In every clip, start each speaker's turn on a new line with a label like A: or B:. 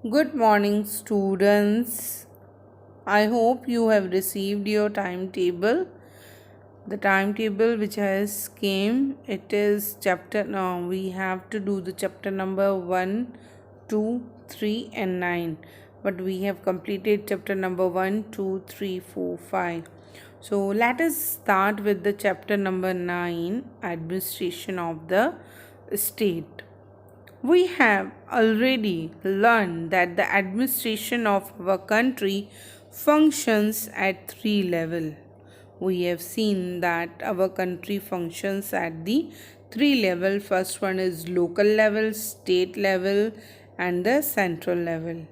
A: Good morning, students. I hope you have received your timetable. The timetable which has came, it is chapter. Now we have to do the chapter number 1, 2, 3, and 9. But we have completed chapter number 1, 2, 3, 4, 5. So let us start with the chapter number 9, Administration of the State. We have already learned that the administration of our country functions at three levels. We have seen that our country functions at the three level. First one is local level, state level, and the central level.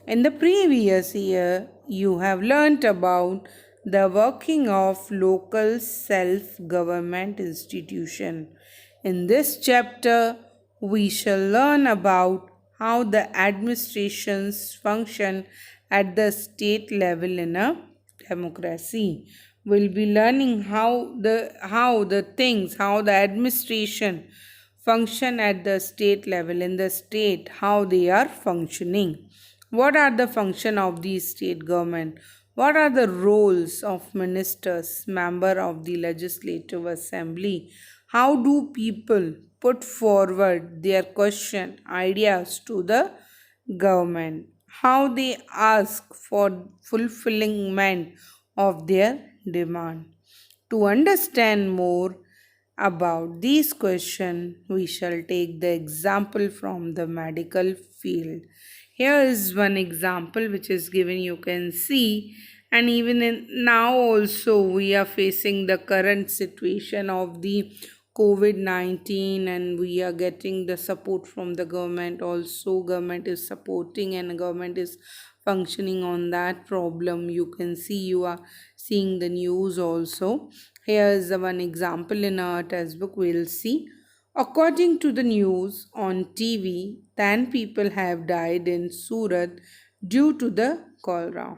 A: In the previous year, you have learnt about the working of local self-government institution. In this chapter, we shall learn about how the administrations function at the state level in a democracy. We'll be learning how the administration function at the state level in the state, how they are functioning. What are the function of the state government? What are the roles of ministers, member of the legislative assembly? How do people put forward their question, ideas to the government? How they ask for fulfillment of their demand? To understand more about these questions, we shall take the example from the medical field. Here is one example which is given, you can see, and even now also we are facing the current situation of the COVID-19, and we are getting the support from the government. Also, government is supporting and government is functioning on that problem. You can see, you are seeing the news also. Here is the one example in our textbook. We'll see. According to the news on TV, 10 people have died in Surat due to the cholera.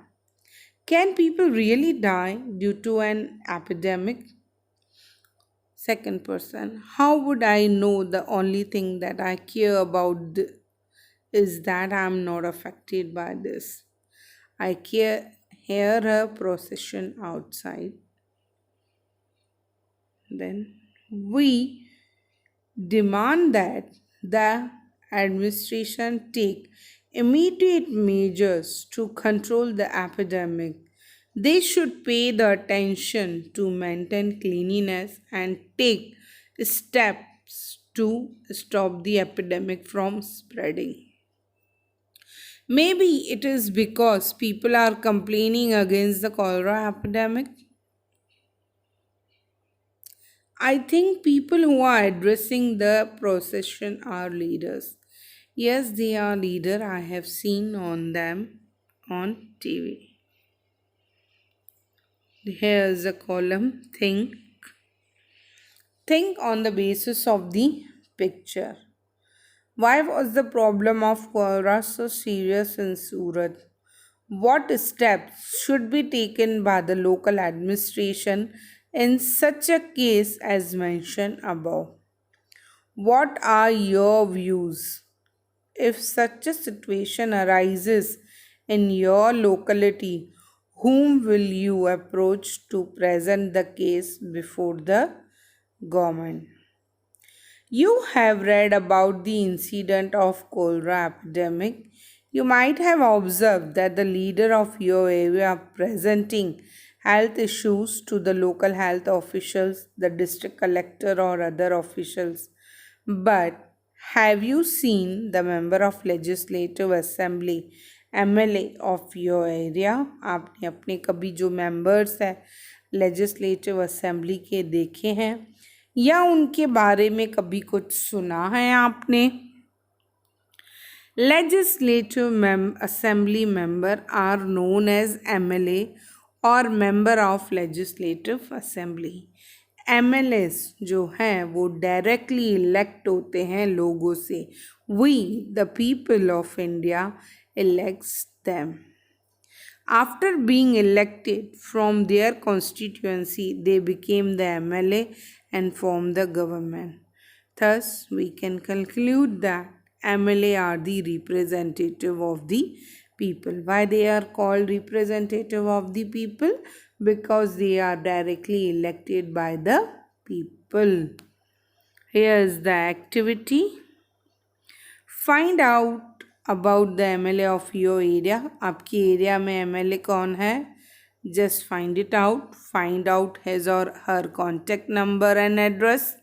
A: Can people really die due to an epidemic? Second person, how would I know the only thing that I care about is that I'm not affected by this? I care, hear a procession outside. Then we demand that the administration take immediate measures to control the epidemic. They should pay the attention to maintain cleanliness and take steps to stop the epidemic from spreading. Maybe it is because people are complaining against the cholera epidemic. I think people who are addressing the procession are leaders. Yes, they are leader. I have seen on them on TV. Here's a column. Think on the basis of the picture. Why was the problem of cholera so serious in Surat? What steps should be taken by the local administration in such a case as mentioned above? What are your views? If such a situation arises in your locality, whom will you approach to present the case before the government? You have read about the incident of cholera epidemic. You might have observed that the leader of your area presenting health issues to the local health officials, the district collector or other officials. But have you seen the member of legislative assembly MLA of your area? आपने अपने कभी जो members है legislative assembly के देखे हैं या उनके बारे में कभी कुछ सुना है आपने? Legislative assembly member are known as MLA और member of legislative assembly. MLAs जो हैं वो डायरेक्टली इलेक्ट होते हैं लोगों से. We, the people of India, elects them. After being elected from their constituency, they became the MLA and formed the government. Thus, we can conclude that MLA are the representative of the people. Why they are called representative of the people? Because they are directly elected by the people. Here is the activity. Find out about the MLA of your area. आपकी area में MLA कौन है? Just find it out. Find out his or her contact number and address.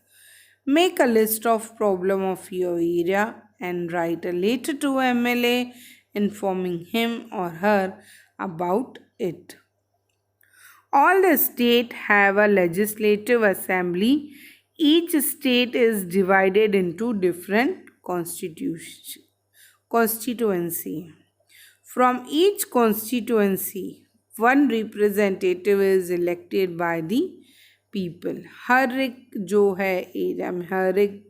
A: Make a list of problem of your area and write a letter to MLA informing him or her about it. All the states have a legislative assembly. Each state is divided into different constituency. From each constituency, one representative is elected by the people. हर एक जो है area में, हर एक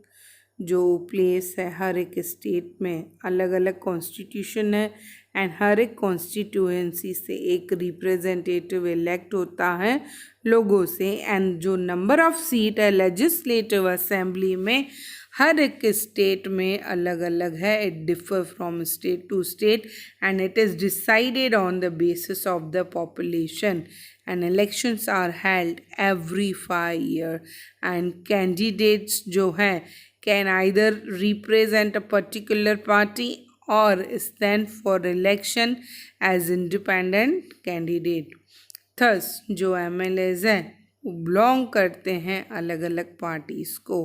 A: जो place है, हर एक state में अलग अलग कॉन्स्टिट्यूशन है एंड हर एक कॉन्स्टिट्यूएंसी से एक रिप्रेजेंटेटिव इलेक्ट होता है लोगों से एंड जो नंबर ऑफ सीट है लेजिस्लेटिव असेंबली में हर एक स्टेट में अलग अलग है. It differ from state to state and it is decided on the basis of the population and elections are held every 5 years and candidates जो हैं can either represent a particular party or stand for election as independent candidate. Thus जो MLAs हैं वो belong करते हैं अलग अलग parties को.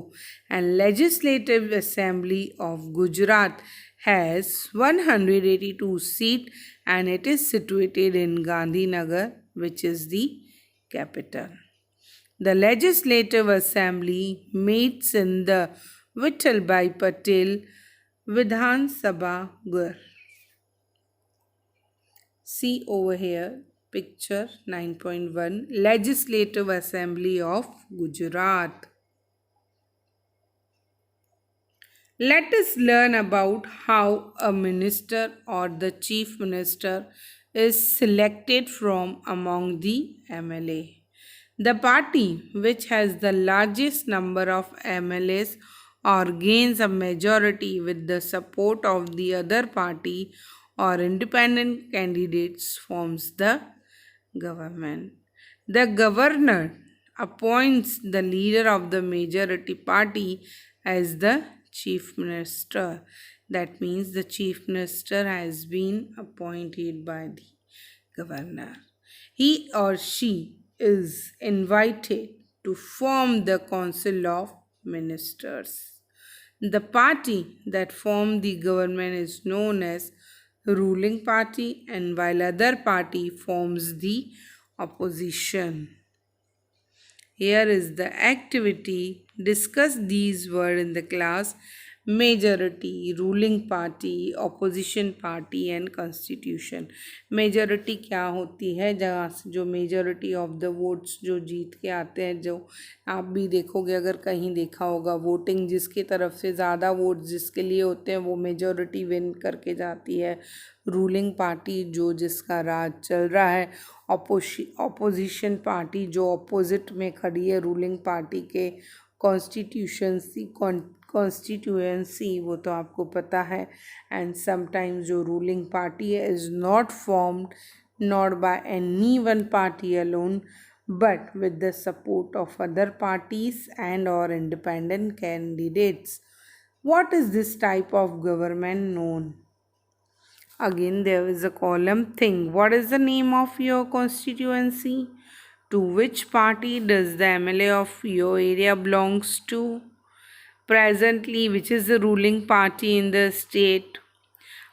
A: And Legislative Assembly of Gujarat has 182 seats and it is situated in Gandhinagar, which is the capital. The Legislative Assembly meets in the Vittalbhai Patel Vidhan Sabha Ghar. See over here, picture 9.1, Legislative Assembly of Gujarat. Let us learn about how a minister or the chief minister is selected from among the MLA. The party which has the largest number of MLAs or gains a majority with the support of the other party or independent candidates forms the government. The governor appoints the leader of the majority party as the chief minister. That means the chief minister has been appointed by the governor. He or she is invited to form the council of ministers. The party that formed the government is known as ruling party and while other party forms the opposition. Here is the activity. Discuss these words in the class. Majority, ruling party, opposition party and constitution. Majority क्या होती है? जहाँ से जो majority of the votes जो जीत के आते हैं, जो आप भी देखोगे अगर कहीं देखा होगा, वोटिंग जिसकी तरफ से ज़्यादा वोट जिसके लिए होते हैं वो मेजॉरिटी विन करके जाती है. रूलिंग पार्टी जो जिसका राज चल रहा है, ऑपोजिशन पार्टी जो अपोजिट में खड़ी है रूलिंग पार्टी के. कॉन्स्टिट्यूएंसी वो तो आपको पता है. एंड समटाइम्स जो रूलिंग पार्टी है is not formed not by any one party alone but with the support of other parties and or independent candidates. What is this type of government known? Again there is a column. Think, what is the name of your constituency? To which party does the MLA of your area belongs to? Presently, which is the ruling party in the state?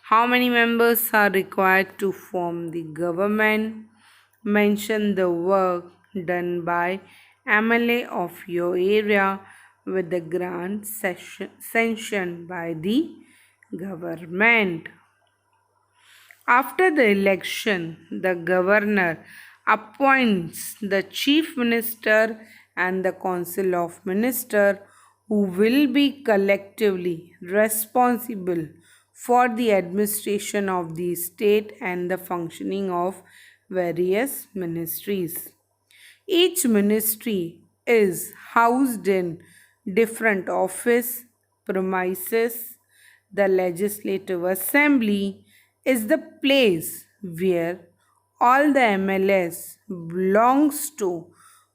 A: How many members are required to form the government? Mention the work done by MLA of your area with the grant sanctioned by the government. After the election, the governor appoints the chief minister and the council of ministers who will be collectively responsible for the administration of the state and the functioning of various ministries. Each ministry is housed in different office premises. The Legislative Assembly is the place where all the MLAs belongs to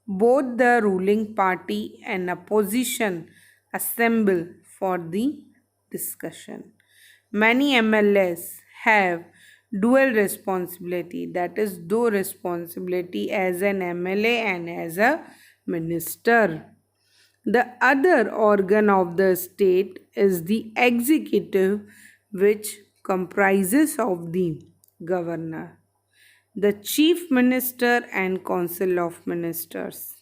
A: both the ruling party and opposition assemble for the discussion. Many MLAs have dual responsibility, that is, dual responsibility as an MLA and as a minister. The other organ of the state is the executive, which comprises of the governor, the chief minister, and council of ministers.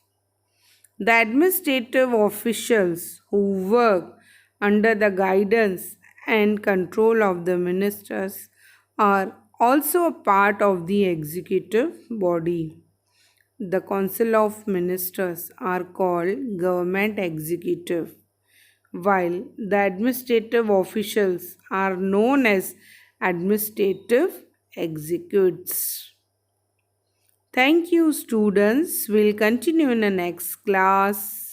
A: The administrative officials who work under the guidance and control of the ministers are also a part of the executive body. The Council of Ministers are called government executive, while the administrative officials are known as administrative executives. Thank you, students. We'll continue in the next class.